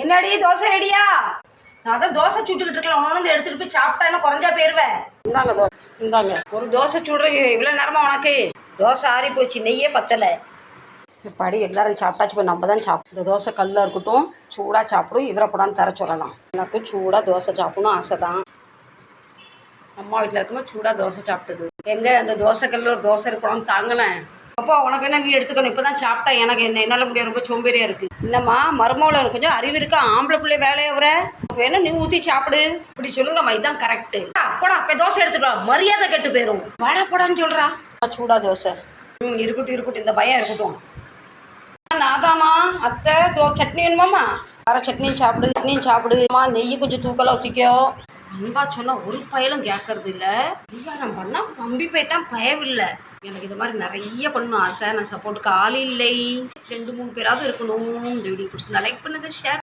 என்னடி தோசை ரெடியா? நான் தான் தோசை சுட்டுக்கிட்டு இருக்கலாம். உனக்கு எடுத்துட்டு போய் சாப்பிட்டா என்ன குறைஞ்சா போயிருவேன். இந்தாங்க தோசை, இந்தாங்க ஒரு தோசை சுடுறீங்க. இவ்வளோ நேரமா உனக்கு தோசை ஆறி போச்சு, நெய்யே பத்தலை. படி எல்லாரும் சாப்பிட்டாச்சு. இப்போ நம்ம தான் சாப்பிடும். இந்த தோசை கல்லாக இருக்கட்டும், சூடாக சாப்பிடும். இவரை கூடான்னு தர சொல்லலாம். எனக்கு சூடாக தோசை சாப்பிடணும் ஆசை தான். அம்மா வீட்டில் இருக்கும்போது சூடாக தோசை சாப்பிட்டது. எங்கே அந்த தோசை கல்லில் ஒரு தோசை இருக்கணும்னு தாங்கினேன். அப்போ உனக்கு என்ன, நீ எடுத்துக்கணும். இப்போ தான் சாப்பிட்டா எனக்கு என்ன என்னால் முடியாது, ரொம்ப சோம்பேறியாக இருக்குது. என்னம்மா மருமகளை கொஞ்சம் அறிவு இருக்கா? ஆம்பளை பிள்ளை வேலையை வர வேணா நீ ஊற்றி சாப்பிடு இப்படி சொல்லுங்கம்மா. இதுதான் கரெக்டு. அப்போடா அப்போ தோசை எடுத்துட்டு வா, மரியாதை கெட்டு போயிடும். வாடா போடான்னு சொல்கிறா. சூடாக தோசை. இருக்கட்டும் இருக்கட்டும், இந்த பயம் இருக்கட்டும். நாதாம்மா அத்தை சட்னி வேணுமாம்மா? வர சட்னியும் சாப்பிடு, சட்னியும் சாப்பிடுமா. நெய் கொஞ்சம் தூக்கலாக ஊற்றிக்கோ. அன்பா சொன்னால் ஒரு பயலும் கேட்கறது இல்லை. அதிகாரம் பண்ணால் பம்பி போயிட்டான், பயவில்லை. எனக்கு இது மாதிரி நிறைய பண்ணணும் ஆசை. நான் சப்போர்ட்டுக்கு ஆள் இல்லை. 2-3 பேராவது இருக்கணும். இந்த வீடியோ பிடிச்சிருந்தா லைக் பண்ணுங்கள், ஷேர்